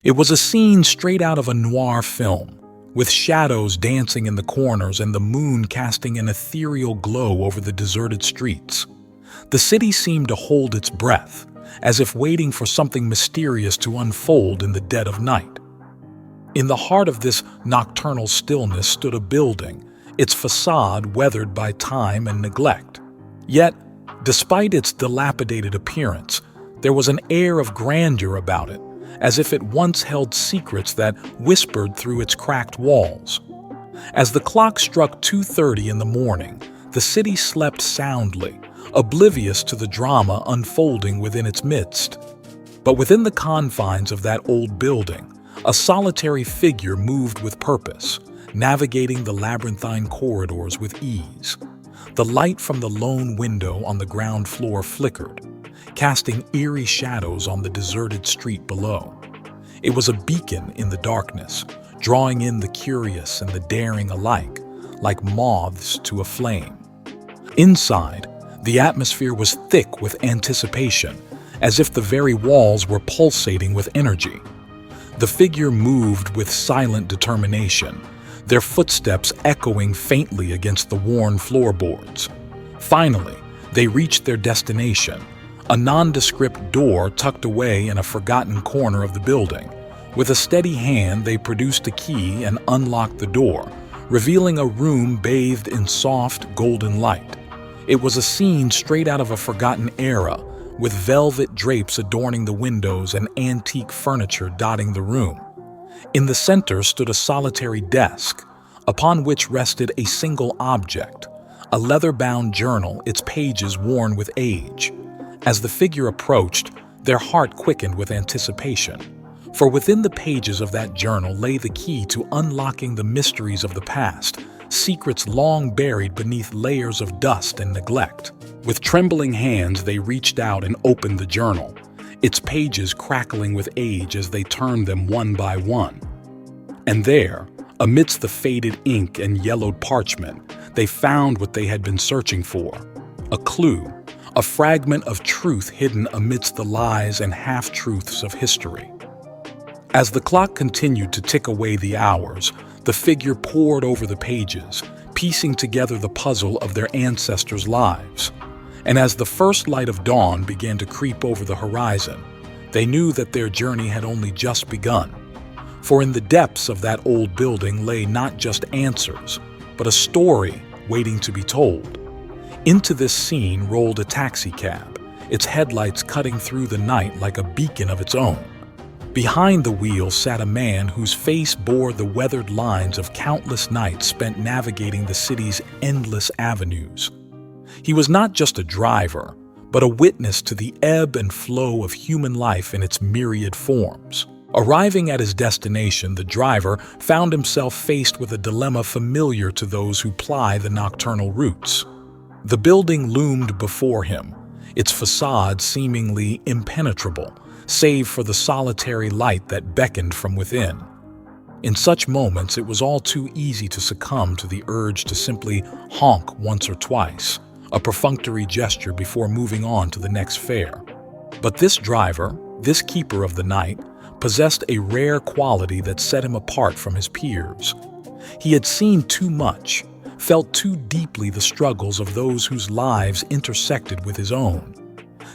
It was a scene straight out of a noir film, with shadows dancing in the corners and the moon casting an ethereal glow over the deserted streets. The city seemed to hold its breath, as if waiting for something mysterious to unfold in the dead of night. In the heart of this nocturnal stillness stood a building, its facade weathered by time and neglect. Yet, despite its dilapidated appearance, there was an air of grandeur about it, as if it once held secrets that whispered through its cracked walls. As the clock struck 2:30 in the morning, the city slept soundly, oblivious to the drama unfolding within its midst. But within the confines of that old building, a solitary figure moved with purpose, navigating the labyrinthine corridors with ease. The light from the lone window on the ground floor flickered, casting eerie shadows on the deserted street below. It was a beacon in the darkness, drawing in the curious and the daring alike, like moths to a flame. Inside, the atmosphere was thick with anticipation, as if the very walls were pulsating with energy. The figure moved with silent determination, their footsteps echoing faintly against the worn floorboards. Finally, they reached their destination, a nondescript door tucked away in a forgotten corner of the building. With a steady hand, they produced a key and unlocked the door, revealing a room bathed in soft, golden light. It was a scene straight out of a forgotten era, with velvet drapes adorning the windows and antique furniture dotting the room. In the center stood a solitary desk, upon which rested a single object, a leather-bound journal, its pages worn with age. As the figure approached, their heart quickened with anticipation, for within the pages of that journal lay the key to unlocking the mysteries of the past, secrets long buried beneath layers of dust and neglect. With trembling hands, they reached out and opened the journal, its pages crackling with age as they turned them one by one. And there, amidst the faded ink and yellowed parchment, they found what they had been searching for: a clue, a fragment of truth hidden amidst the lies and half-truths of history. As the clock continued to tick away the hours, the figure pored over the pages, piecing together the puzzle of their ancestors' lives. And as the first light of dawn began to creep over the horizon, they knew that their journey had only just begun. For in the depths of that old building lay not just answers, but a story waiting to be told. Into this scene rolled a taxicab, its headlights cutting through the night like a beacon of its own. Behind the wheel sat a man whose face bore the weathered lines of countless nights spent navigating the city's endless avenues. He was not just a driver, but a witness to the ebb and flow of human life in its myriad forms. Arriving at his destination, the driver found himself faced with a dilemma familiar to those who ply the nocturnal routes. The building loomed before him, its facade seemingly impenetrable, save for the solitary light that beckoned from within. In such moments, it was all too easy to succumb to the urge to simply honk once or twice, a perfunctory gesture before moving on to the next fare. But this driver, this keeper of the night, possessed a rare quality that set him apart from his peers. He had seen too much, felt too deeply the struggles of those whose lives intersected with his own.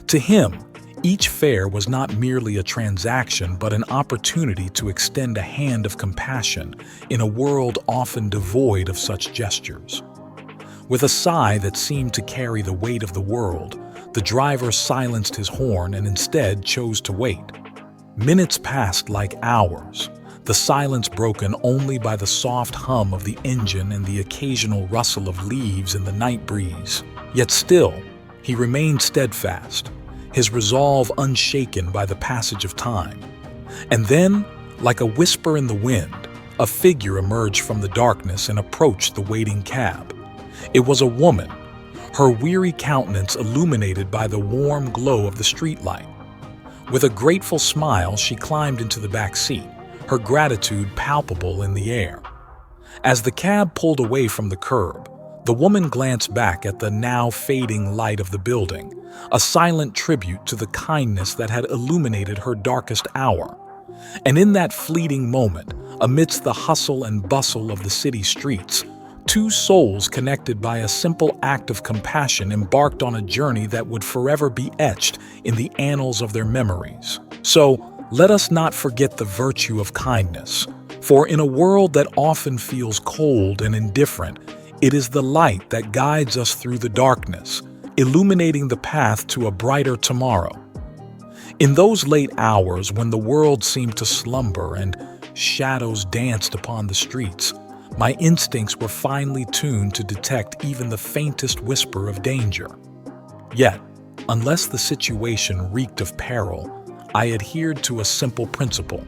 To him, each fare was not merely a transaction, but an opportunity to extend a hand of compassion in a world often devoid of such gestures. With a sigh that seemed to carry the weight of the world, the driver silenced his horn and instead chose to wait. Minutes passed like hours, the silence broken only by the soft hum of the engine and the occasional rustle of leaves in the night breeze. Yet still, he remained steadfast, his resolve unshaken by the passage of time. And then, like a whisper in the wind, a figure emerged from the darkness and approached the waiting cab. It was a woman, her weary countenance illuminated by the warm glow of the streetlight. With a grateful smile, she climbed into the back seat, her gratitude palpable in the air. As the cab pulled away from the curb, the woman glanced back at the now fading light of the building, a silent tribute to the kindness that had illuminated her darkest hour. And in that fleeting moment, amidst the hustle and bustle of the city streets, two souls connected by a simple act of compassion embarked on a journey that would forever be etched in the annals of their memories. So, let us not forget the virtue of kindness, for in a world that often feels cold and indifferent, it is the light that guides us through the darkness, illuminating the path to a brighter tomorrow. In those late hours when the world seemed to slumber and shadows danced upon the streets, my instincts were finely tuned to detect even the faintest whisper of danger. Yet, unless the situation reeked of peril, I adhered to a simple principle: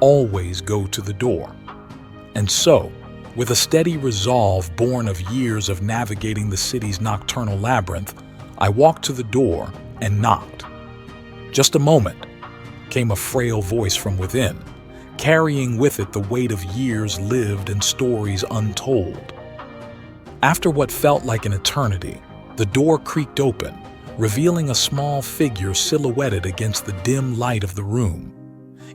always go to the door. And so, with a steady resolve born of years of navigating the city's nocturnal labyrinth, I walked to the door and knocked. Just a moment, came a frail voice from within, carrying with it the weight of years lived and stories untold. After what felt like an eternity, the door creaked open, revealing a small figure silhouetted against the dim light of the room.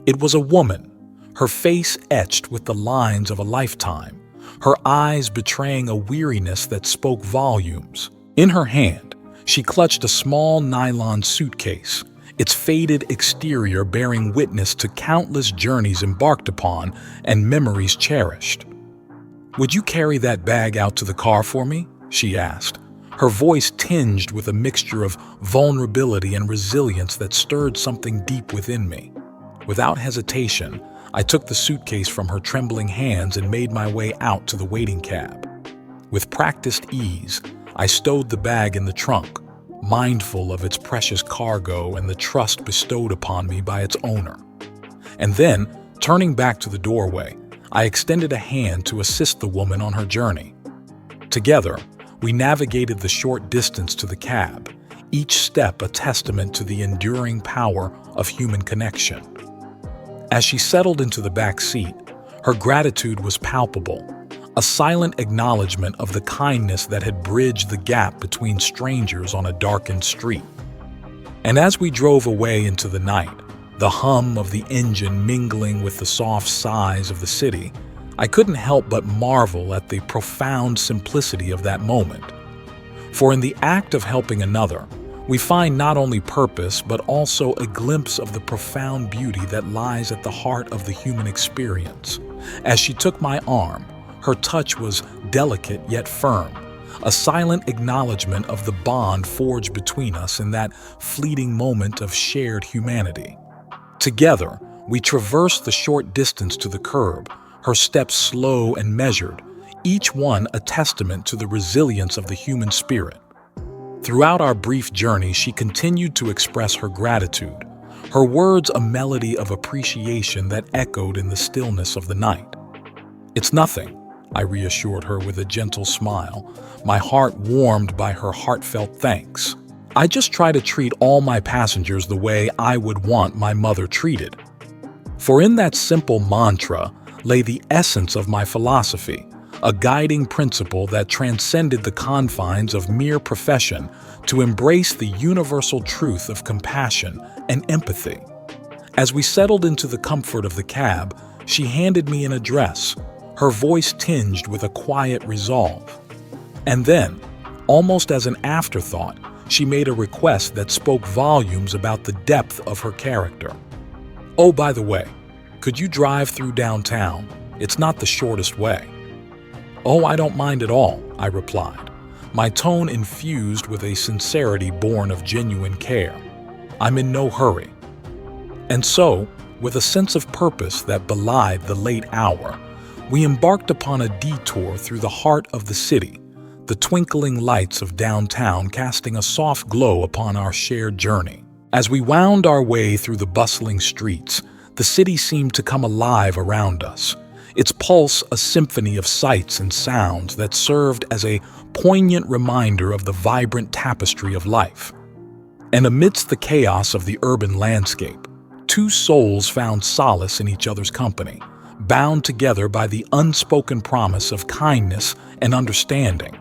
It was a woman, her face etched with the lines of a lifetime, her eyes betraying a weariness that spoke volumes. In her hand, she clutched a small nylon suitcase, its faded exterior bearing witness to countless journeys embarked upon and memories cherished. "Would you carry that bag out to the car for me?" she asked, her voice tinged with a mixture of vulnerability and resilience that stirred something deep within me. Without hesitation, I took the suitcase from her trembling hands and made my way out to the waiting cab. With practiced ease, I stowed the bag in the trunk, mindful of its precious cargo and the trust bestowed upon me by its owner. And then, turning back to the doorway, I extended a hand to assist the woman on her journey. Together, we navigated the short distance to the cab, each step a testament to the enduring power of human connection. As she settled into the back seat, her gratitude was palpable, a silent acknowledgement of the kindness that had bridged the gap between strangers on a darkened street. And as we drove away into the night, the hum of the engine mingling with the soft sighs of the city, I couldn't help but marvel at the profound simplicity of that moment. For in the act of helping another, we find not only purpose but also a glimpse of the profound beauty that lies at the heart of the human experience. As she took my arm, her touch was delicate yet firm, a silent acknowledgement of the bond forged between us in that fleeting moment of shared humanity. Together, we traversed the short distance to the curb, her steps slow and measured, each one a testament to the resilience of the human spirit. Throughout our brief journey, she continued to express her gratitude, her words a melody of appreciation that echoed in the stillness of the night. "It's nothing," I reassured her with a gentle smile, my heart warmed by her heartfelt thanks. "I just try to treat all my passengers the way I would want my mother treated." For in that simple mantra lay the essence of my philosophy, a guiding principle that transcended the confines of mere profession to embrace the universal truth of compassion and empathy. As we settled into the comfort of the cab, she handed me an address, her voice tinged with a quiet resolve. And then, almost as an afterthought, she made a request that spoke volumes about the depth of her character. "Oh, by the way, could you drive through downtown? It's not the shortest way." "Oh, I don't mind at all," I replied, my tone infused with a sincerity born of genuine care. "I'm in no hurry." And so, with a sense of purpose that belied the late hour, we embarked upon a detour through the heart of the city, the twinkling lights of downtown casting a soft glow upon our shared journey. As we wound our way through the bustling streets, the city seemed to come alive around us, its pulse a symphony of sights and sounds that served as a poignant reminder of the vibrant tapestry of life. And amidst the chaos of the urban landscape, two souls found solace in each other's company, bound together by the unspoken promise of kindness and understanding.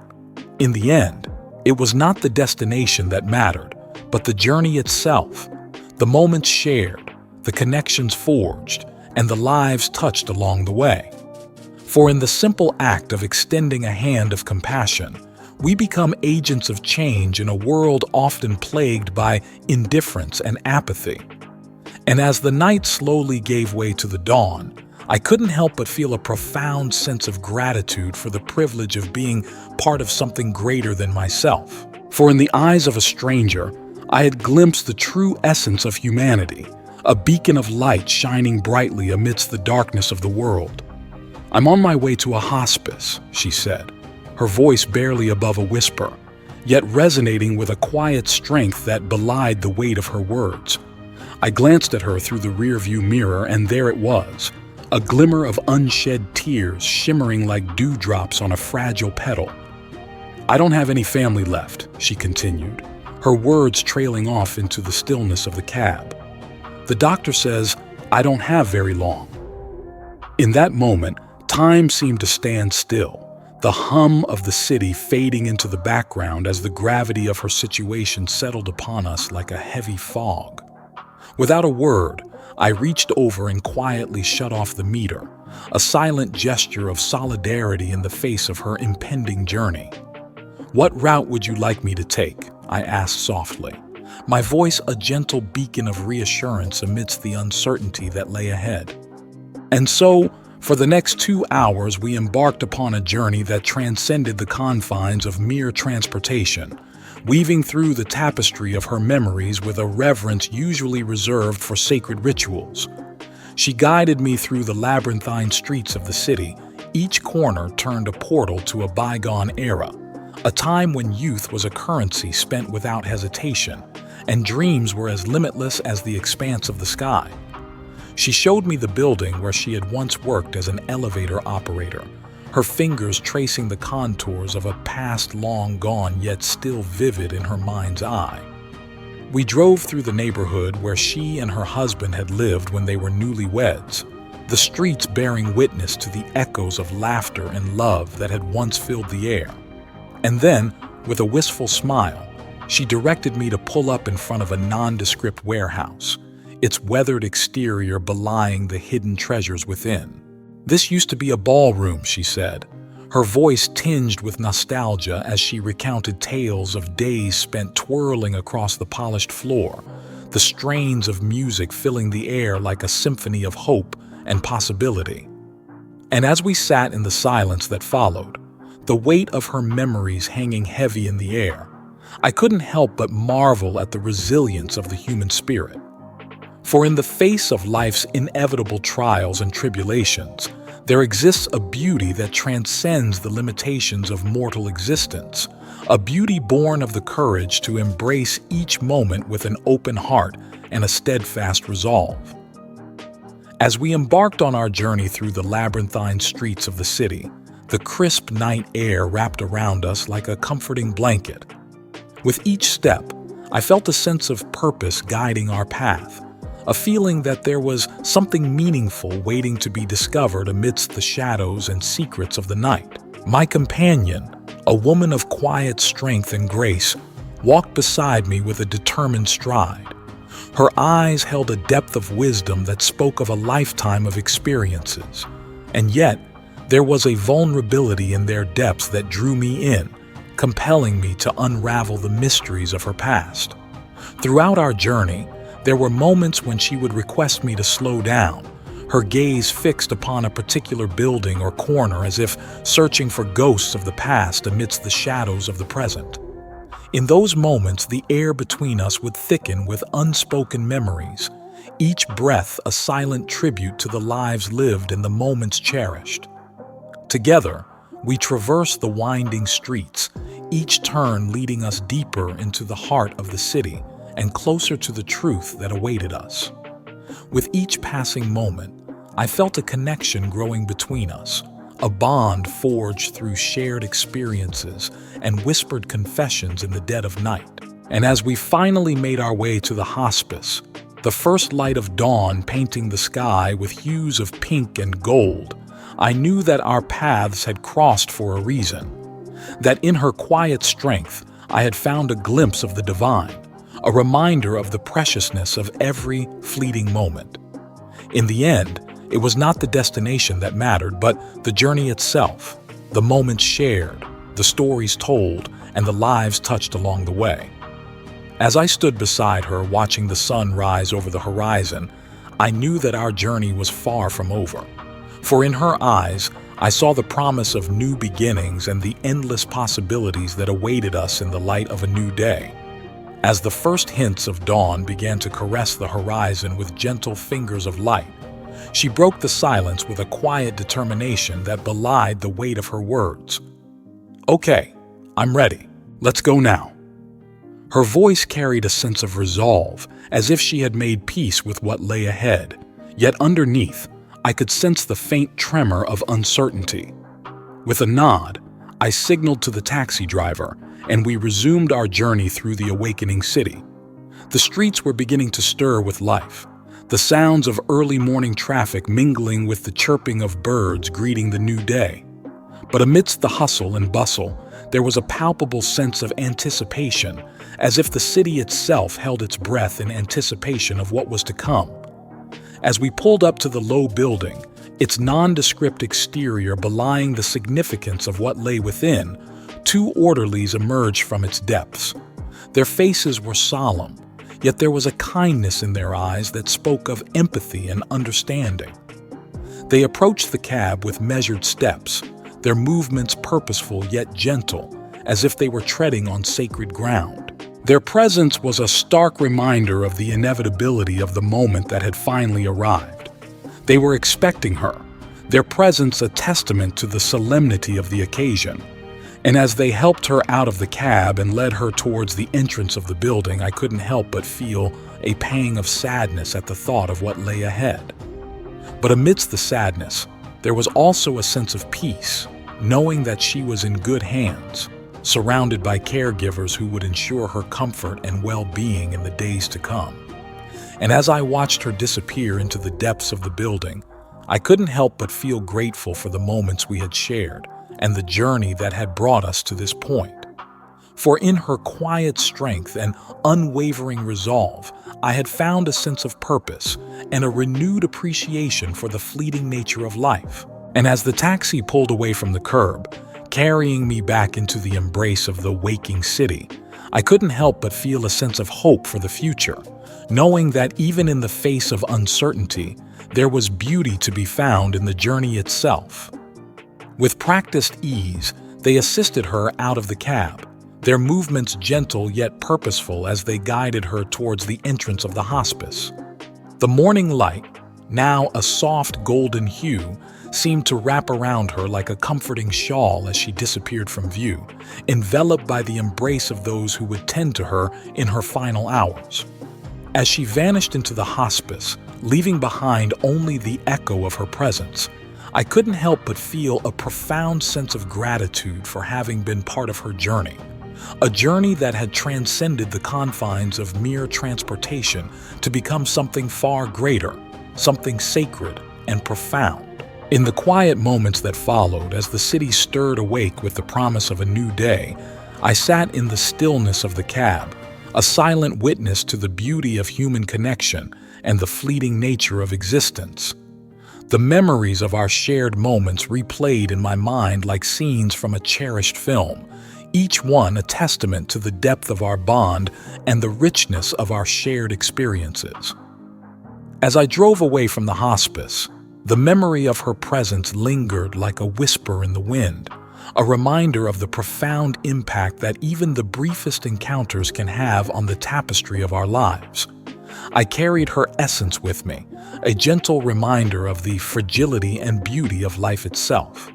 In the end, it was not the destination that mattered, but the journey itself, the moments shared, the connections forged, and the lives touched along the way. For in the simple act of extending a hand of compassion, we become agents of change in a world often plagued by indifference and apathy. And as the night slowly gave way to the dawn, I couldn't help but feel a profound sense of gratitude for the privilege of being part of something greater than myself. For in the eyes of a stranger, I had glimpsed the true essence of humanity, a beacon of light shining brightly amidst the darkness of the world. "I'm on my way to a hospice," she said, her voice barely above a whisper, yet resonating with a quiet strength that belied the weight of her words. I glanced at her through the rearview mirror, and there it was, a glimmer of unshed tears shimmering like dewdrops on a fragile petal. "I don't have any family left," she continued, her words trailing off into the stillness of the cab. "The doctor says I don't have very long." In that moment, time seemed to stand still, the hum of the city fading into the background as the gravity of her situation settled upon us like a heavy fog. Without a word, I reached over and quietly shut off the meter, a silent gesture of solidarity in the face of her impending journey. "What route would you like me to take?" I asked softly, my voice a gentle beacon of reassurance amidst the uncertainty that lay ahead. And so, for the next 2 hours, we embarked upon a journey that transcended the confines of mere transportation, weaving through the tapestry of her memories with a reverence usually reserved for sacred rituals. She guided me through the labyrinthine streets of the city. Each corner turned a portal to a bygone era, a time when youth was a currency spent without hesitation, and dreams were as limitless as the expanse of the sky. She showed me the building where she had once worked as an elevator operator, her fingers tracing the contours of a past long gone yet still vivid in her mind's eye. We drove through the neighborhood where she and her husband had lived when they were newlyweds, the streets bearing witness to the echoes of laughter and love that had once filled the air. And then, with a wistful smile, she directed me to pull up in front of a nondescript warehouse, its weathered exterior belying the hidden treasures within. "This used to be a ballroom," she said, her voice tinged with nostalgia as she recounted tales of days spent twirling across the polished floor, the strains of music filling the air like a symphony of hope and possibility. And as we sat in the silence that followed, the weight of her memories hanging heavy in the air, I couldn't help but marvel at the resilience of the human spirit. For in the face of life's inevitable trials and tribulations, there exists a beauty that transcends the limitations of mortal existence, a beauty born of the courage to embrace each moment with an open heart and a steadfast resolve. As we embarked on our journey through the labyrinthine streets of the city, the crisp night air wrapped around us like a comforting blanket. With each step, I felt a sense of purpose guiding our path, a feeling that there was something meaningful waiting to be discovered amidst the shadows and secrets of the night. My companion, a woman of quiet strength and grace, walked beside me with a determined stride. Her eyes held a depth of wisdom that spoke of a lifetime of experiences, and yet there was a vulnerability in their depths that drew me in, compelling me to unravel the mysteries of her past. Throughout our journey, there were moments when she would request me to slow down, her gaze fixed upon a particular building or corner as if searching for ghosts of the past amidst the shadows of the present. In those moments, the air between us would thicken with unspoken memories, each breath a silent tribute to the lives lived and the moments cherished. Together, we traversed the winding streets, each turn leading us deeper into the heart of the city and closer to the truth that awaited us. With each passing moment, I felt a connection growing between us, a bond forged through shared experiences and whispered confessions in the dead of night. And as we finally made our way to the hospice, the first light of dawn painting the sky with hues of pink and gold, I knew that our paths had crossed for a reason, that in her quiet strength I had found a glimpse of the divine, a reminder of the preciousness of every fleeting moment. In the end, It was not the destination that mattered, but the journey itself, the moments shared, the stories told, and the lives touched along the way. As I stood beside her watching the sun rise over the horizon, I knew that our journey was far from over. For in her eyes, I saw the promise of new beginnings and the endless possibilities that awaited us in the light of a new day. As the first hints of dawn began to caress the horizon with gentle fingers of light, she broke the silence with a quiet determination that belied the weight of her words. "Okay, I'm ready. Let's go now." Her voice carried a sense of resolve, as if she had made peace with what lay ahead. Yet underneath, I could sense the faint tremor of uncertainty. With a nod, I signaled to the taxi driver, and we resumed our journey through the awakening city. The streets were beginning to stir with life, the sounds of early morning traffic mingling with the chirping of birds greeting the new day. But amidst the hustle and bustle, there was a palpable sense of anticipation, as if the city itself held its breath in anticipation of what was to come. As we pulled up to the low building, its nondescript exterior belying the significance of what lay within, two orderlies emerged from its depths. Their faces were solemn, yet there was a kindness in their eyes that spoke of empathy and understanding. They approached the cab with measured steps, their movements purposeful yet gentle, as if they were treading on sacred ground. Their presence was a stark reminder of the inevitability of the moment that had finally arrived. They were expecting her, their presence a testament to the solemnity of the occasion. And as they helped her out of the cab and led her towards the entrance of the building, I couldn't help but feel a pang of sadness at the thought of what lay ahead. But amidst the sadness, there was also a sense of peace, knowing that she was in good hands, surrounded by caregivers who would ensure her comfort and well-being in the days to come. And as I watched her disappear into the depths of the building, I couldn't help but feel grateful for the moments we had shared and the journey that had brought us to this point. For in her quiet strength and unwavering resolve, I had found a sense of purpose and a renewed appreciation for the fleeting nature of life. And as the taxi pulled away from the curb, carrying me back into the embrace of the waking city, I couldn't help but feel a sense of hope for the future, knowing that even in the face of uncertainty, there was beauty to be found in the journey itself. With practiced ease, they assisted her out of the cab, their movements gentle yet purposeful as they guided her towards the entrance of the hospice. The morning light, now a soft golden hue, seemed to wrap around her like a comforting shawl as she disappeared from view, enveloped by the embrace of those who would tend to her in her final hours. As she vanished into the hospice, leaving behind only the echo of her presence, I couldn't help but feel a profound sense of gratitude for having been part of her journey, a journey that had transcended the confines of mere transportation to become something far greater, something sacred and profound. In the quiet moments that followed, as the city stirred awake with the promise of a new day, I sat in the stillness of the cab, a silent witness to the beauty of human connection and the fleeting nature of existence. The memories of our shared moments replayed in my mind like scenes from a cherished film, each one a testament to the depth of our bond and the richness of our shared experiences. As I drove away from the hospice, the memory of her presence lingered like a whisper in the wind, a reminder of the profound impact that even the briefest encounters can have on the tapestry of our lives. I carried her essence with me, a gentle reminder of the fragility and beauty of life itself.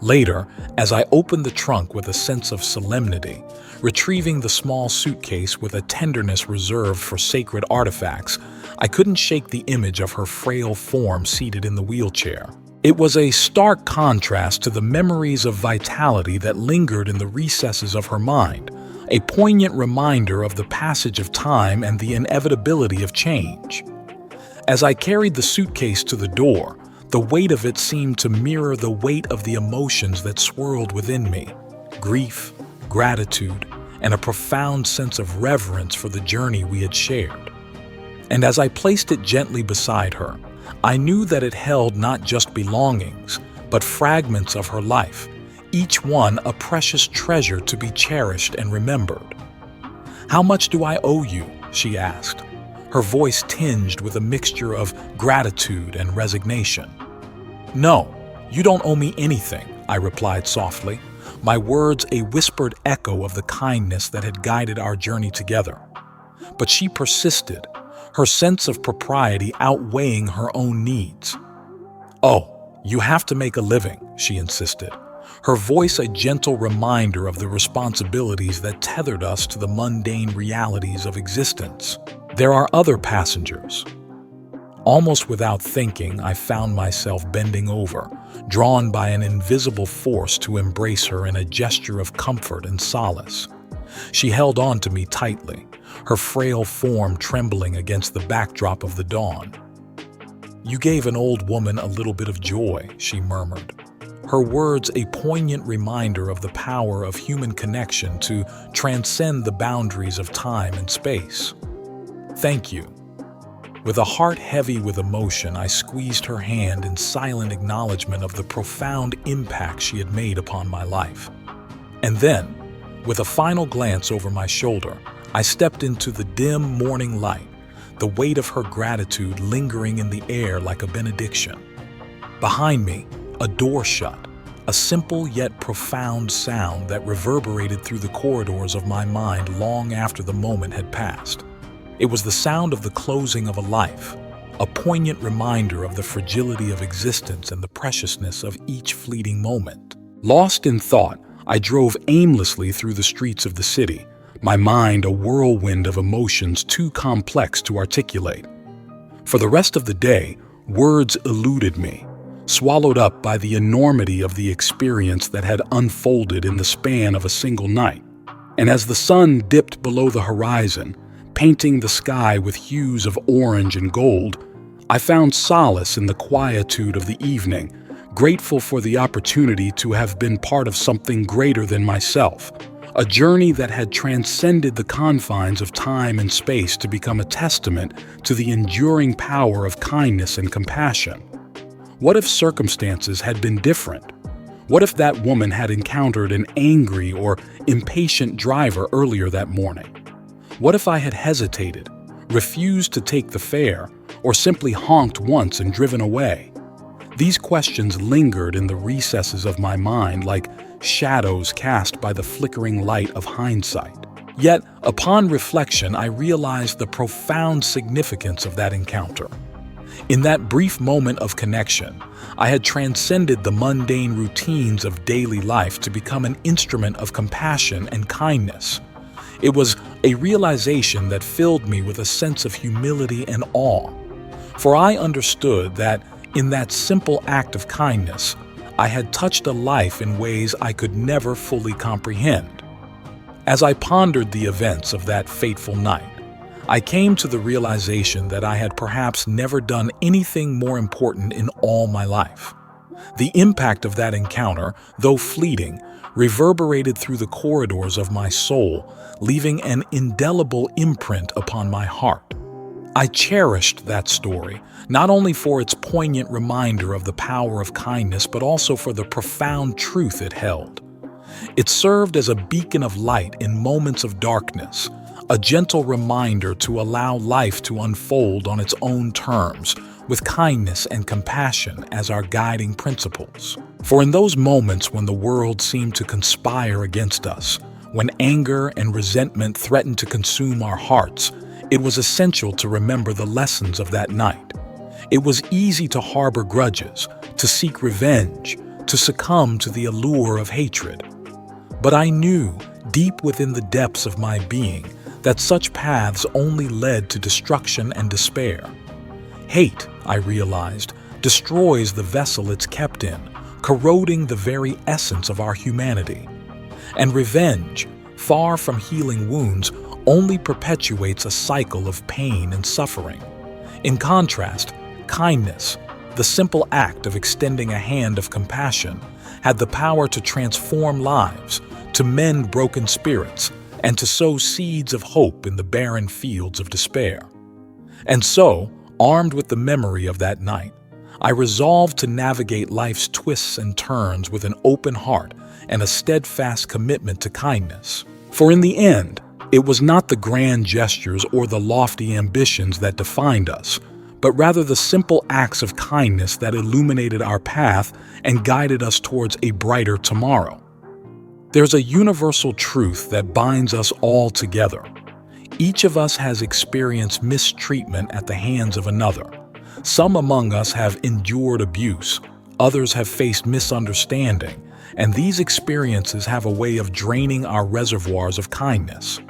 Later, as I opened the trunk with a sense of solemnity, retrieving the small suitcase with a tenderness reserved for sacred artifacts, I couldn't shake the image of her frail form seated in the wheelchair. It was a stark contrast to the memories of vitality that lingered in the recesses of her mind, a poignant reminder of the passage of time and the inevitability of change. As I carried the suitcase to the door, the weight of it seemed to mirror the weight of the emotions that swirled within me: grief, gratitude, and a profound sense of reverence for the journey we had shared. And as I placed it gently beside her, I knew that it held not just belongings, but fragments of her life, each one a precious treasure to be cherished and remembered. "How much do I owe you?" she asked, her voice tinged with a mixture of gratitude and resignation. "No, you don't owe me anything," I replied softly, my words a whispered echo of the kindness that had guided our journey together. But she persisted, her sense of propriety outweighing her own needs. "Oh, you have to make a living," she insisted, her voice a gentle reminder of the responsibilities that tethered us to the mundane realities of existence. "There are other passengers." Almost without thinking, I found myself bending over, drawn by an invisible force to embrace her in a gesture of comfort and solace. She held on to me tightly, her frail form trembling against the backdrop of the dawn. "You gave an old woman a little bit of joy," she murmured, her words a poignant reminder of the power of human connection to transcend the boundaries of time and space. "Thank you." With a heart heavy with emotion, I squeezed her hand in silent acknowledgement of the profound impact she had made upon my life. And then, with a final glance over my shoulder, I stepped into the dim morning light, the weight of her gratitude lingering in the air like a benediction. Behind me, a door shut, a simple yet profound sound that reverberated through the corridors of my mind long after the moment had passed. It was the sound of the closing of a life, a poignant reminder of the fragility of existence and the preciousness of each fleeting moment. Lost in thought, I drove aimlessly through the streets of the city, my mind a whirlwind of emotions too complex to articulate. For the rest of the day, words eluded me, swallowed up by the enormity of the experience that had unfolded in the span of a single night. And as the sun dipped below the horizon, painting the sky with hues of orange and gold, I found solace in the quietude of the evening, grateful for the opportunity to have been part of something greater than myself, a journey that had transcended the confines of time and space to become a testament to the enduring power of kindness and compassion. What if circumstances had been different? What if that woman had encountered an angry or impatient driver earlier that morning? What if I had hesitated, refused to take the fare, or simply honked once and driven away? These questions lingered in the recesses of my mind like shadows cast by the flickering light of hindsight. Yet, upon reflection, I realized the profound significance of that encounter. In that brief moment of connection, I had transcended the mundane routines of daily life to become an instrument of compassion and kindness. It was a realization that filled me with a sense of humility and awe, for I understood that in that simple act of kindness, I had touched a life in ways I could never fully comprehend. As I pondered the events of that fateful night, I came to the realization that I had perhaps never done anything more important in all my life. The impact of that encounter, though fleeting, reverberated through the corridors of my soul, leaving an indelible imprint upon my heart. I cherished that story, not only for its poignant reminder of the power of kindness, but also for the profound truth it held. It served as a beacon of light in moments of darkness, a gentle reminder to allow life to unfold on its own terms, with kindness and compassion as our guiding principles. For in those moments when the world seemed to conspire against us, when anger and resentment threatened to consume our hearts, it was essential to remember the lessons of that night. It was easy to harbor grudges, to seek revenge, to succumb to the allure of hatred. But I knew, deep within the depths of my being, that such paths only led to destruction and despair. Hate, I realized, destroys the vessel it's kept in, corroding the very essence of our humanity. And revenge, far from healing wounds, only perpetuates a cycle of pain and suffering. In contrast, kindness, the simple act of extending a hand of compassion, had the power to transform lives, to mend broken spirits, and to sow seeds of hope in the barren fields of despair. And so, Armed with the memory of that night, I resolved to navigate life's twists and turns with an open heart and a steadfast commitment to kindness. For in the end, it was not the grand gestures or the lofty ambitions that defined us, but rather the simple acts of kindness that illuminated our path and guided us towards a brighter tomorrow. There's a universal truth that binds us all together. Each of us has experienced mistreatment at the hands of another. Some among us have endured abuse, others have faced misunderstanding, and these experiences have a way of draining our reservoirs of kindness.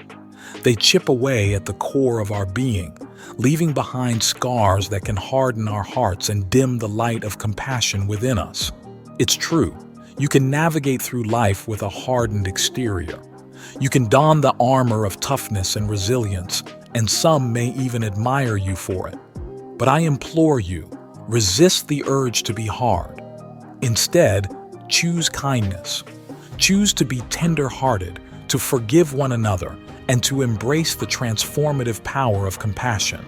They chip away at the core of our being, leaving behind scars that can harden our hearts and dim the light of compassion within us. It's true, you can navigate through life with a hardened exterior. You can don the armor of toughness and resilience, and some may even admire you for it. But I implore you, resist the urge to be hard. Instead, choose kindness. Choose to be tender-hearted, to forgive one another, and to embrace the transformative power of compassion.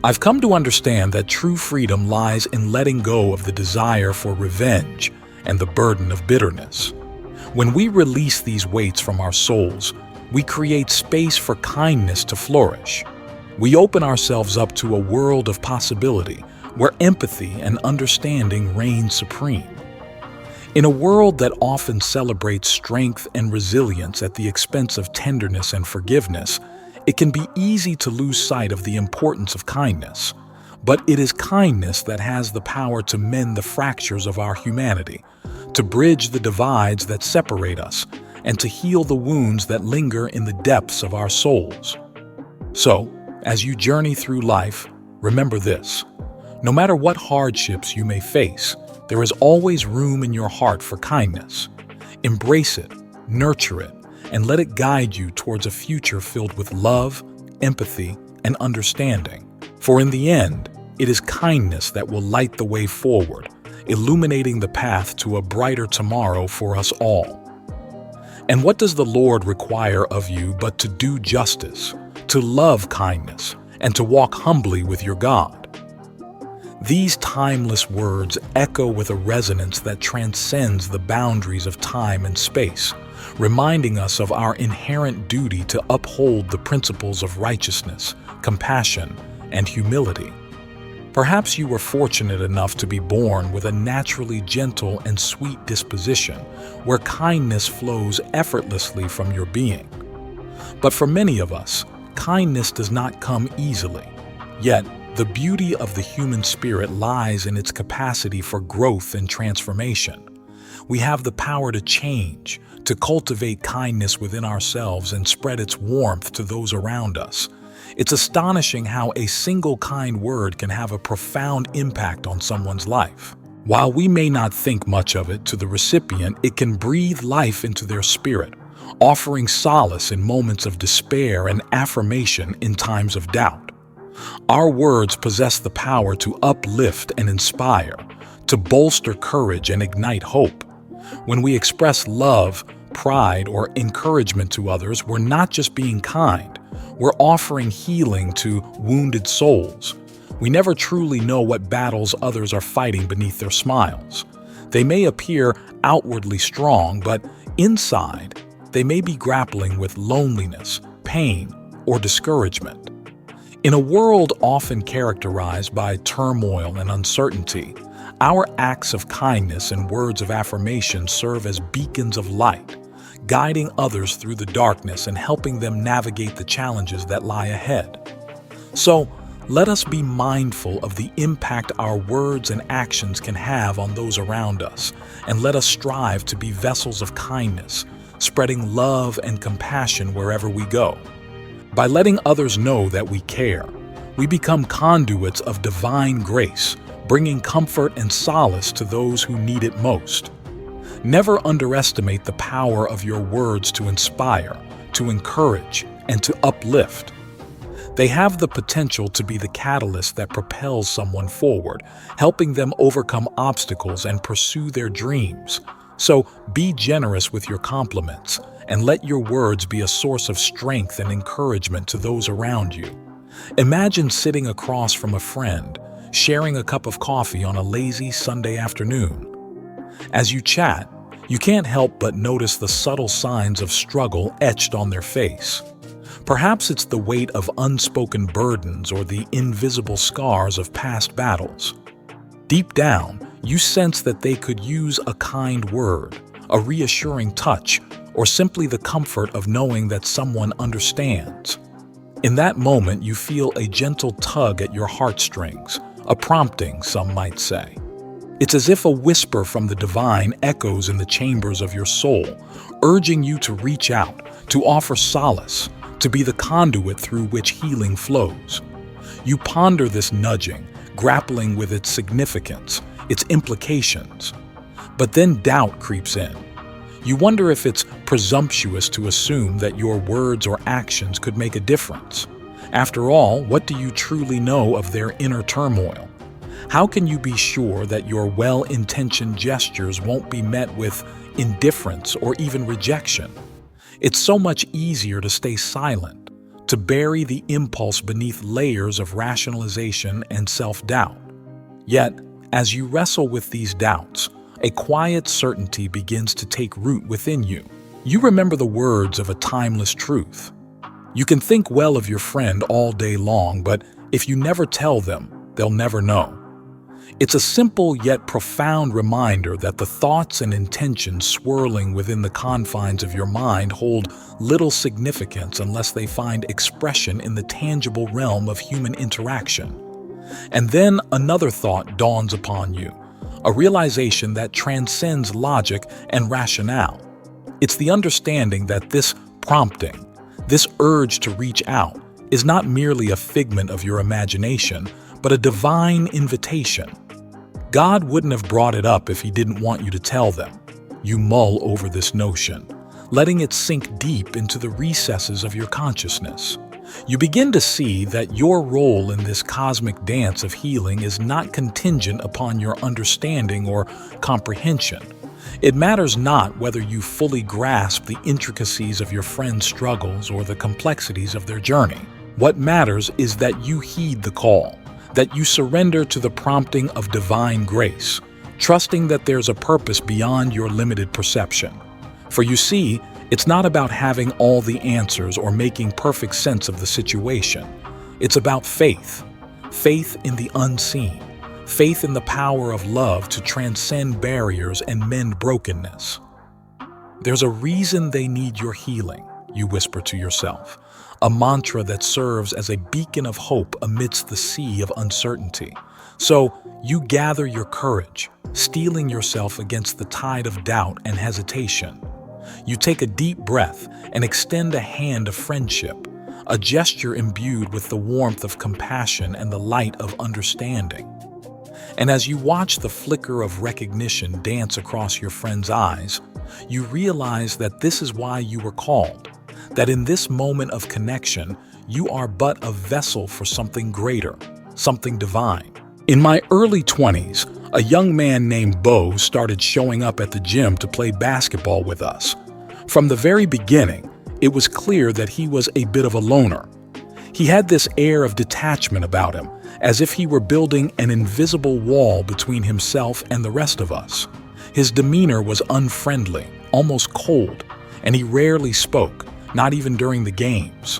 I've come to understand that true freedom lies in letting go of the desire for revenge and the burden of bitterness. When we release these weights from our souls, we create space for kindness to flourish. We open ourselves up to a world of possibility where empathy and understanding reign supreme. In a world that often celebrates strength and resilience at the expense of tenderness and forgiveness, it can be easy to lose sight of the importance of kindness. But it is kindness that has the power to mend the fractures of our humanity, to bridge the divides that separate us, and to heal the wounds that linger in the depths of our souls. So, as you journey through life, remember this: no matter what hardships you may face, there is always room in your heart for kindness. Embrace it, nurture it, and let it guide you towards a future filled with love, empathy, and understanding. For in the end, it is kindness that will light the way forward, illuminating the path to a brighter tomorrow for us all. And what does the Lord require of you but to do justice, to love kindness, and to walk humbly with your God? These timeless words echo with a resonance that transcends the boundaries of time and space, reminding us of our inherent duty to uphold the principles of righteousness, compassion, and humility. Perhaps you were fortunate enough to be born with a naturally gentle and sweet disposition, where kindness flows effortlessly from your being. But for many of us, kindness does not come easily. Yet, the beauty of the human spirit lies in its capacity for growth and transformation. We have the power to change, to cultivate kindness within ourselves and spread its warmth to those around us. It's astonishing how a single kind word can have a profound impact on someone's life. While we may not think much of it to the recipient, it can breathe life into their spirit, offering solace in moments of despair and affirmation in times of doubt. Our words possess the power to uplift and inspire, to bolster courage and ignite hope. When we express love, pride, or encouragement to others, we're not just being kind, we're offering healing to wounded souls. We never truly know what battles others are fighting beneath their smiles. They may appear outwardly strong, but inside, they may be grappling with loneliness, pain, or discouragement. In a world often characterized by turmoil and uncertainty, our acts of kindness and words of affirmation serve as beacons of light, guiding others through the darkness and helping them navigate the challenges that lie ahead. So, let us be mindful of the impact our words and actions can have on those around us, and let us strive to be vessels of kindness, spreading love and compassion wherever we go. By letting others know that we care, we become conduits of divine grace, bringing comfort and solace to those who need it most. Never underestimate the power of your words to inspire, to encourage, and to uplift. They have the potential to be the catalyst that propels someone forward, helping them overcome obstacles and pursue their dreams. So be generous with your compliments, and let your words be a source of strength and encouragement to those around you. Imagine sitting across from a friend, sharing a cup of coffee on a lazy Sunday afternoon. As you chat, you can't help but notice the subtle signs of struggle etched on their face. Perhaps it's the weight of unspoken burdens or the invisible scars of past battles. Deep down, you sense that they could use a kind word, a reassuring touch, or simply the comfort of knowing that someone understands. In that moment, you feel a gentle tug at your heartstrings, a prompting, some might say. It's as if a whisper from the divine echoes in the chambers of your soul, urging you to reach out, to offer solace, to be the conduit through which healing flows. You ponder this nudging, grappling with its significance, its implications. But then doubt creeps in. You wonder if it's presumptuous to assume that your words or actions could make a difference. After all, what do you truly know of their inner turmoil? How can you be sure that your well-intentioned gestures won't be met with indifference or even rejection? It's so much easier to stay silent, to bury the impulse beneath layers of rationalization and self-doubt. Yet, as you wrestle with these doubts, a quiet certainty begins to take root within you. You remember the words of a timeless truth. You can think well of your friend all day long, but if you never tell them, they'll never know. It's a simple yet profound reminder that the thoughts and intentions swirling within the confines of your mind hold little significance unless they find expression in the tangible realm of human interaction. And then another thought dawns upon you, a realization that transcends logic and rationale. It's the understanding that this prompting, this urge to reach out, is not merely a figment of your imagination, but a divine invitation. God wouldn't have brought it up if He didn't want you to tell them. You mull over this notion, letting it sink deep into the recesses of your consciousness. You begin to see that your role in this cosmic dance of healing is not contingent upon your understanding or comprehension. It matters not whether you fully grasp the intricacies of your friend's struggles or the complexities of their journey. What matters is that you heed the call, that you surrender to the prompting of divine grace, trusting that there's a purpose beyond your limited perception. For you see, it's not about having all the answers or making perfect sense of the situation. It's about faith, faith in the unseen, faith in the power of love to transcend barriers and mend brokenness. There's a reason they need your healing, you whisper to yourself, a mantra that serves as a beacon of hope amidst the sea of uncertainty. So you gather your courage, steeling yourself against the tide of doubt and hesitation. You take a deep breath and extend a hand of friendship, a gesture imbued with the warmth of compassion and the light of understanding. And as you watch the flicker of recognition dance across your friend's eyes, you realize that this is why you were called, that in this moment of connection, you are but a vessel for something greater, something divine. In my early 20s, a young man named Bo started showing up at the gym to play basketball with us. From the very beginning, it was clear that he was a bit of a loner. He had this air of detachment about him, as if he were building an invisible wall between himself and the rest of us. His demeanor was unfriendly, almost cold, and he rarely spoke, not even during the games.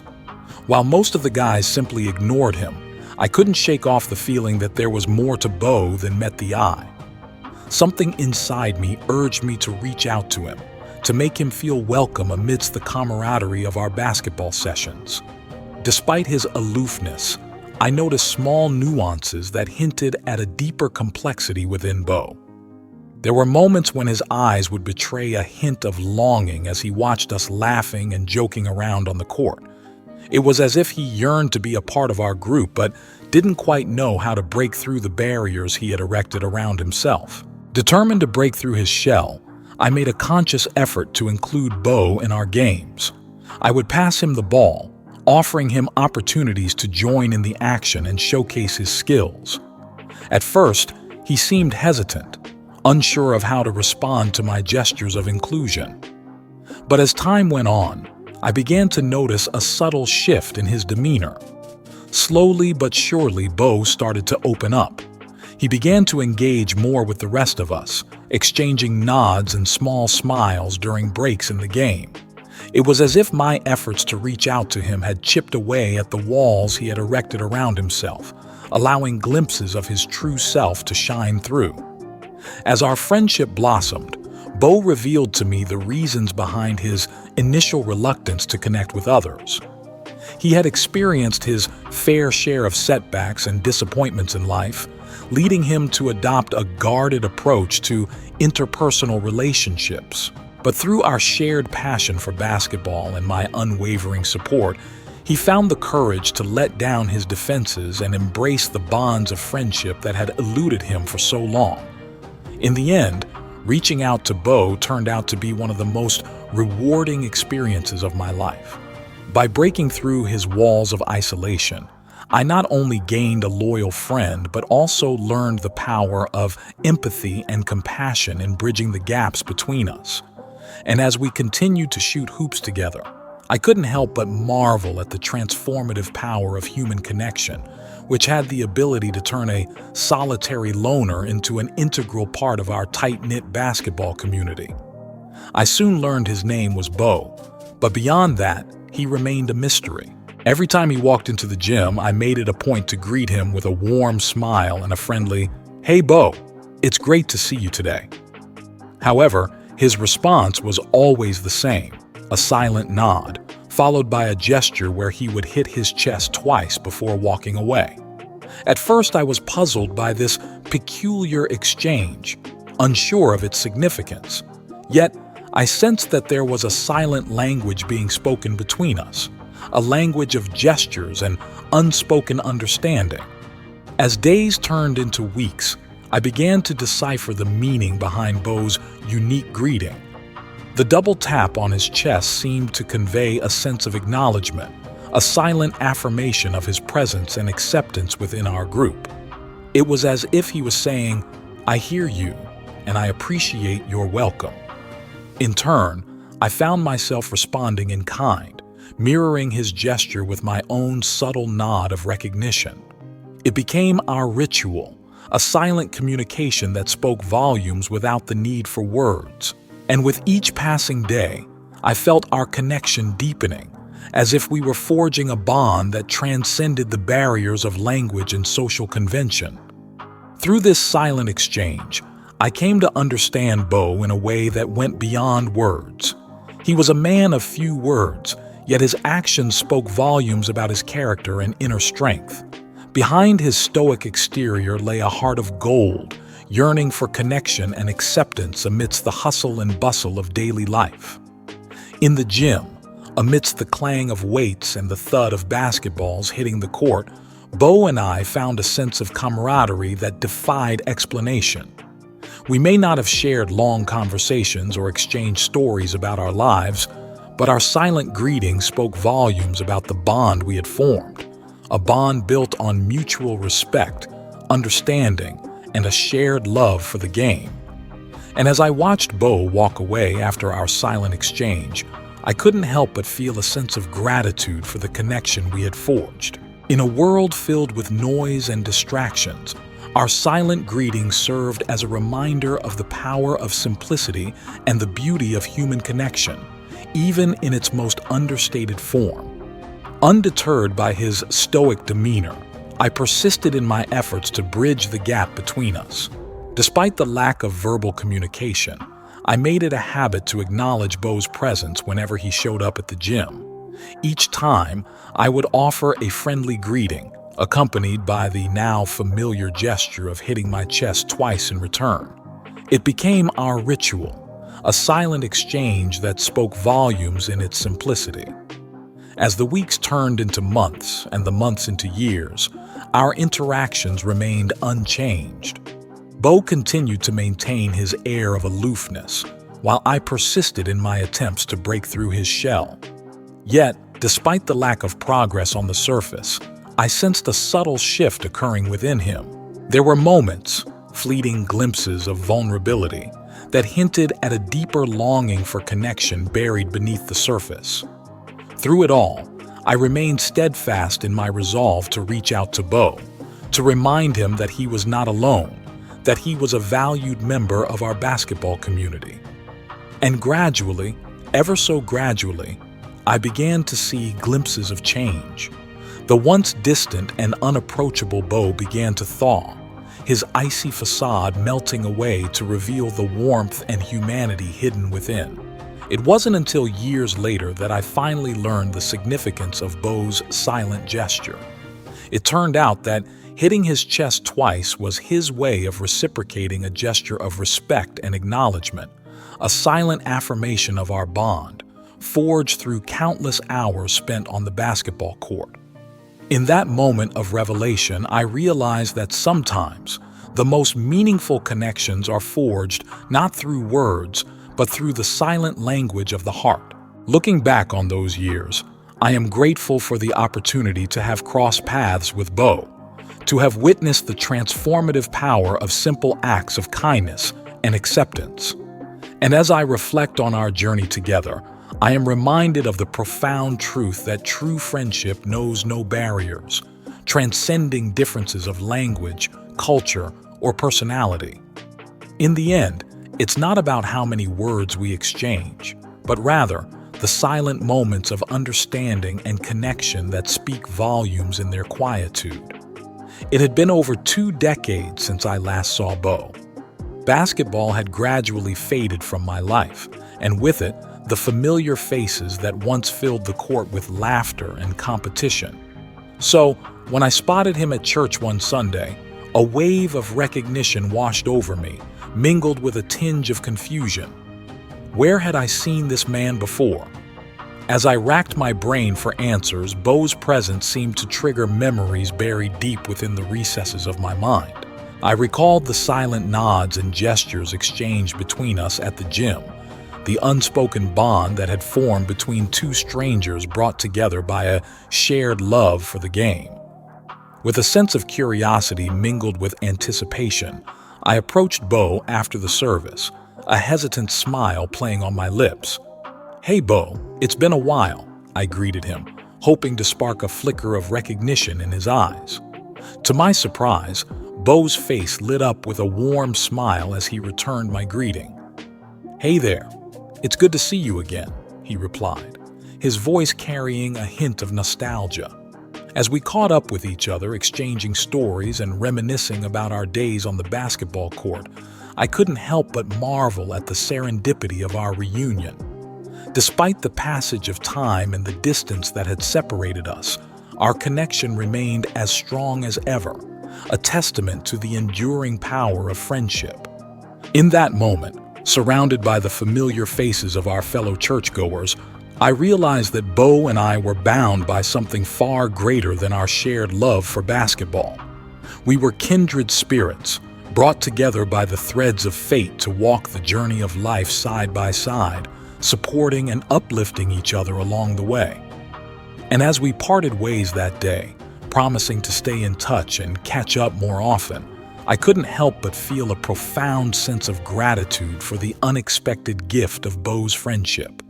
While most of the guys simply ignored him, I couldn't shake off the feeling that there was more to Bo than met the eye. Something inside me urged me to reach out to him, to make him feel welcome amidst the camaraderie of our basketball sessions. Despite his aloofness, I noticed small nuances that hinted at a deeper complexity within Bo. There were moments when his eyes would betray a hint of longing as he watched us laughing and joking around on the court. It was as if he yearned to be a part of our group, but didn't quite know how to break through the barriers he had erected around himself. Determined to break through his shell, I made a conscious effort to include Bo in our games. I would pass him the ball, offering him opportunities to join in the action and showcase his skills. At first, he seemed hesitant, unsure of how to respond to my gestures of inclusion. But as time went on, I began to notice a subtle shift in his demeanor. Slowly but surely, Bo started to open up. He began to engage more with the rest of us, exchanging nods and small smiles during breaks in the game. It was as if my efforts to reach out to him had chipped away at the walls he had erected around himself, allowing glimpses of his true self to shine through. As our friendship blossomed, Bo revealed to me the reasons behind his initial reluctance to connect with others. He had experienced his fair share of setbacks and disappointments in life, leading him to adopt a guarded approach to interpersonal relationships. But through our shared passion for basketball and my unwavering support, he found the courage to let down his defenses and embrace the bonds of friendship that had eluded him for so long. In the end, reaching out to Bo turned out to be one of the most rewarding experiences of my life. By breaking through his walls of isolation, I not only gained a loyal friend, but also learned the power of empathy and compassion in bridging the gaps between us. And as we continued to shoot hoops together, I couldn't help but marvel at the transformative power of human connection, which had the ability to turn a solitary loner into an integral part of our tight-knit basketball community. I soon learned his name was Bo, but beyond that, he remained a mystery. Every time he walked into the gym, I made it a point to greet him with a warm smile and a friendly, "Hey Bo, it's great to see you today." However, his response was always the same, a silent nod, followed by a gesture where he would hit his chest twice before walking away. At first, I was puzzled by this peculiar exchange, unsure of its significance. Yet, I sensed that there was a silent language being spoken between us, a language of gestures and unspoken understanding. As days turned into weeks, I began to decipher the meaning behind Bo's unique greeting. The double tap on his chest seemed to convey a sense of acknowledgement, a silent affirmation of his presence and acceptance within our group. It was as if he was saying, "I hear you, and I appreciate your welcome." In turn, I found myself responding in kind, mirroring his gesture with my own subtle nod of recognition. It became our ritual, a silent communication that spoke volumes without the need for words. And with each passing day, I felt our connection deepening, as if we were forging a bond that transcended the barriers of language and social convention. Through this silent exchange, I came to understand Bo in a way that went beyond words. He was a man of few words, yet his actions spoke volumes about his character and inner strength. Behind his stoic exterior lay a heart of gold, yearning for connection and acceptance amidst the hustle and bustle of daily life. In the gym, amidst the clang of weights and the thud of basketballs hitting the court, Bo and I found a sense of camaraderie that defied explanation. We may not have shared long conversations or exchanged stories about our lives, but our silent greetings spoke volumes about the bond we had formed, a bond built on mutual respect, understanding, and a shared love for the game. And as I watched Bo walk away after our silent exchange, I couldn't help but feel a sense of gratitude for the connection we had forged. In a world filled with noise and distractions, our silent greeting served as a reminder of the power of simplicity and the beauty of human connection, even in its most understated form. Undeterred by his stoic demeanor, I persisted in my efforts to bridge the gap between us. Despite the lack of verbal communication, I made it a habit to acknowledge Bo's presence whenever he showed up at the gym. Each time, I would offer a friendly greeting, accompanied by the now familiar gesture of hitting my chest twice in return. It became our ritual, a silent exchange that spoke volumes in its simplicity. As the weeks turned into months and the months into years, our interactions remained unchanged. Bo continued to maintain his air of aloofness, while I persisted in my attempts to break through his shell. Yet, despite the lack of progress on the surface, I sensed a subtle shift occurring within him. There were moments, fleeting glimpses of vulnerability, that hinted at a deeper longing for connection buried beneath the surface. Through it all, I remained steadfast in my resolve to reach out to Bo, to remind him that he was not alone, that he was a valued member of our basketball community. And gradually, ever so gradually, I began to see glimpses of change. The once distant and unapproachable Bo began to thaw, his icy facade melting away to reveal the warmth and humanity hidden within. It wasn't until years later that I finally learned the significance of Bo's silent gesture. It turned out that hitting his chest twice was his way of reciprocating a gesture of respect and acknowledgement, a silent affirmation of our bond, forged through countless hours spent on the basketball court. In that moment of revelation, I realized that sometimes the most meaningful connections are forged not through words, but through the silent language of the heart. Looking back on those years, I am grateful for the opportunity to have crossed paths with Bo, to have witnessed the transformative power of simple acts of kindness and acceptance. And as I reflect on our journey together, I am reminded of the profound truth that true friendship knows no barriers, transcending differences of language, culture, or personality. In the end, it's not about how many words we exchange, but rather the silent moments of understanding and connection that speak volumes in their quietude. It had been over 2 decades since I last saw Bo. Basketball had gradually faded from my life, and with it, the familiar faces that once filled the court with laughter and competition. So, when I spotted him at church one Sunday, a wave of recognition washed over me, mingled with a tinge of confusion. Where had I seen this man before? As I racked my brain for answers, Bo's presence seemed to trigger memories buried deep within the recesses of my mind. I recalled the silent nods and gestures exchanged between us at the gym, the unspoken bond that had formed between 2 strangers brought together by a shared love for the game. With a sense of curiosity mingled with anticipation, I approached Bo after the service, a hesitant smile playing on my lips. "Hey Bo, it's been a while," I greeted him, hoping to spark a flicker of recognition in his eyes. To my surprise, Bo's face lit up with a warm smile as he returned my greeting. "Hey there, it's good to see you again," he replied, his voice carrying a hint of nostalgia. As we caught up with each other, exchanging stories and reminiscing about our days on the basketball court, I couldn't help but marvel at the serendipity of our reunion. Despite the passage of time and the distance that had separated us, our connection remained as strong as ever, a testament to the enduring power of friendship. In that moment, surrounded by the familiar faces of our fellow churchgoers, I realized that Bo and I were bound by something far greater than our shared love for basketball. We were kindred spirits, brought together by the threads of fate to walk the journey of life side by side, supporting and uplifting each other along the way. And as we parted ways that day, promising to stay in touch and catch up more often, I couldn't help but feel a profound sense of gratitude for the unexpected gift of Bo's friendship.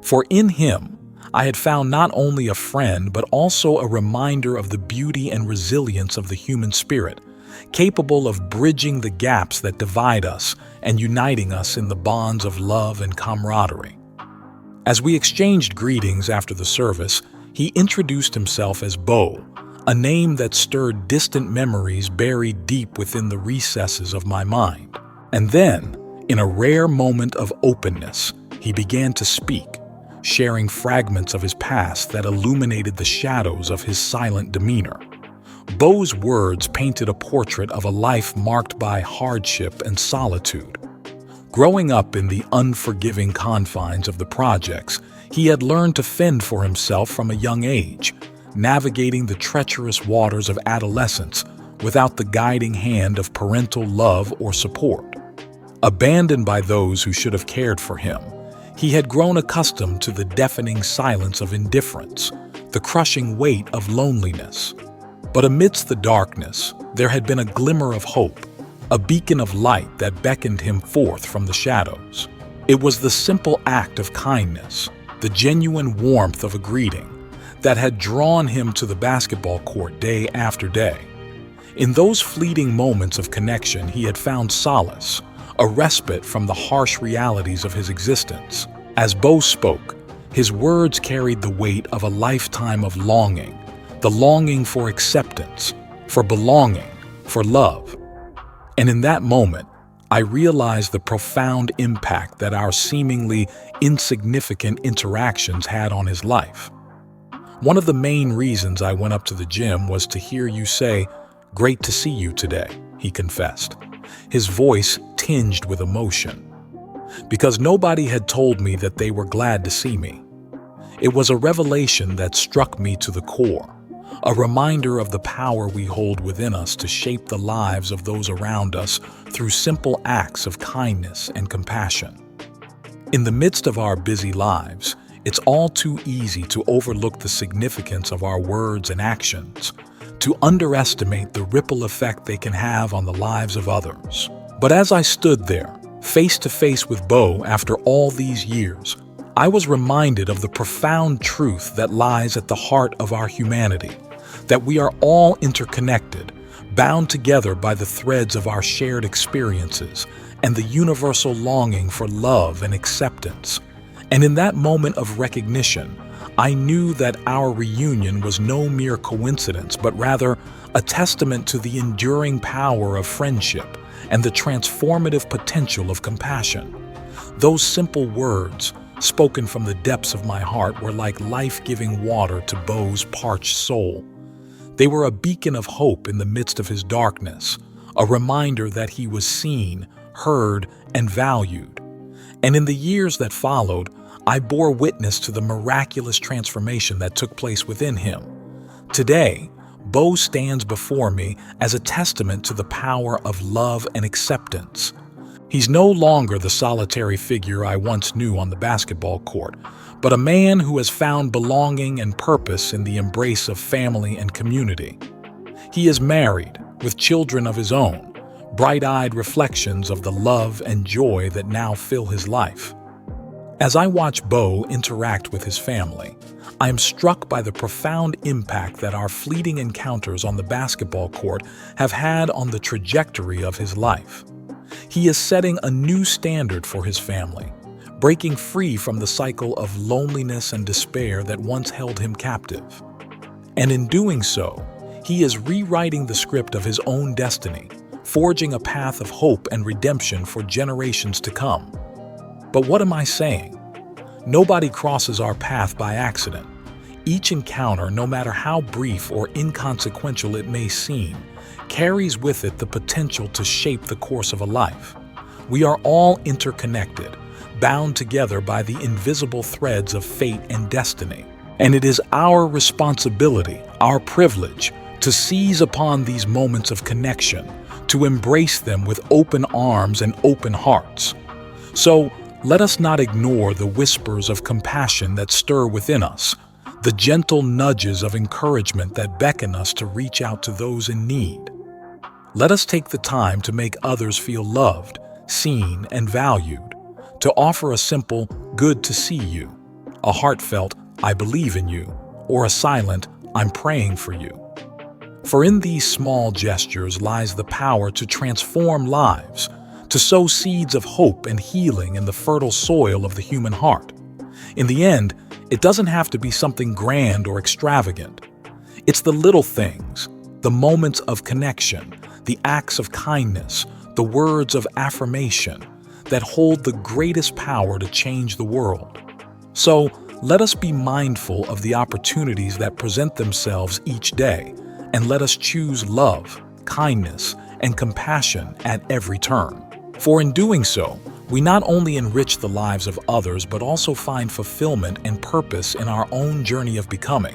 For in him, I had found not only a friend but also a reminder of the beauty and resilience of the human spirit, capable of bridging the gaps that divide us and uniting us in the bonds of love and camaraderie. As we exchanged greetings after the service, he introduced himself as Bo, a name that stirred distant memories buried deep within the recesses of my mind. And then, in a rare moment of openness, he began to speak, sharing fragments of his past that illuminated the shadows of his silent demeanor. Bo's words painted a portrait of a life marked by hardship and solitude. Growing up in the unforgiving confines of the projects, he had learned to fend for himself from a young age, navigating the treacherous waters of adolescence without the guiding hand of parental love or support. Abandoned by those who should have cared for him, he had grown accustomed to the deafening silence of indifference, the crushing weight of loneliness. But amidst the darkness, there had been a glimmer of hope, a beacon of light that beckoned him forth from the shadows. It was the simple act of kindness, the genuine warmth of a greeting, that had drawn him to the basketball court day after day. In those fleeting moments of connection, he had found solace, a respite from the harsh realities of his existence. As Bo spoke, his words carried the weight of a lifetime of longing, the longing for acceptance, for belonging, for love. And in that moment, I realized the profound impact that our seemingly insignificant interactions had on his life. One of the main reasons I went up to the gym was to hear you say, "Great to see you today," he confessed, his voice tinged with emotion. Because nobody had told me that they were glad to see me. It was a revelation that struck me to the core, a reminder of the power we hold within us to shape the lives of those around us through simple acts of kindness and compassion. In the midst of our busy lives, it's all too easy to overlook the significance of our words and actions, to underestimate the ripple effect they can have on the lives of others. But as I stood there, face to face with Bo after all these years, I was reminded of the profound truth that lies at the heart of our humanity, that we are all interconnected, bound together by the threads of our shared experiences and the universal longing for love and acceptance. And in that moment of recognition, I knew that our reunion was no mere coincidence, but rather a testament to the enduring power of friendship and the transformative potential of compassion. Those simple words, spoken from the depths of my heart, were like life-giving water to Bo's parched soul. They were a beacon of hope in the midst of his darkness, a reminder that he was seen, heard, and valued. And in the years that followed, I bore witness to the miraculous transformation that took place within him. Today, Bo stands before me as a testament to the power of love and acceptance. He's no longer the solitary figure I once knew on the basketball court, but a man who has found belonging and purpose in the embrace of family and community. He is married, with children of his own, bright-eyed reflections of the love and joy that now fill his life. As I watch Bo interact with his family, I am struck by the profound impact that our fleeting encounters on the basketball court have had on the trajectory of his life. He is setting a new standard for his family, breaking free from the cycle of loneliness and despair that once held him captive. And in doing so, he is rewriting the script of his own destiny, forging a path of hope and redemption for generations to come. But what am I saying? Nobody crosses our path by accident. Each encounter, no matter how brief or inconsequential it may seem, carries with it the potential to shape the course of a life. We are all interconnected, bound together by the invisible threads of fate and destiny. And it is our responsibility, our privilege, to seize upon these moments of connection, to embrace them with open arms and open hearts. So, let us not ignore the whispers of compassion that stir within us, the gentle nudges of encouragement that beckon us to reach out to those in need. Let us take the time to make others feel loved, seen, and valued, to offer a simple, "Good to see you," a heartfelt, "I believe in you," or a silent, "I'm praying for you." For in these small gestures lies the power to transform lives, to sow seeds of hope and healing in the fertile soil of the human heart. In the end, it doesn't have to be something grand or extravagant. It's the little things, the moments of connection, the acts of kindness, the words of affirmation that hold the greatest power to change the world. So, let us be mindful of the opportunities that present themselves each day, and let us choose love, kindness, and compassion at every turn. For in doing so, we not only enrich the lives of others, but also find fulfillment and purpose in our own journey of becoming.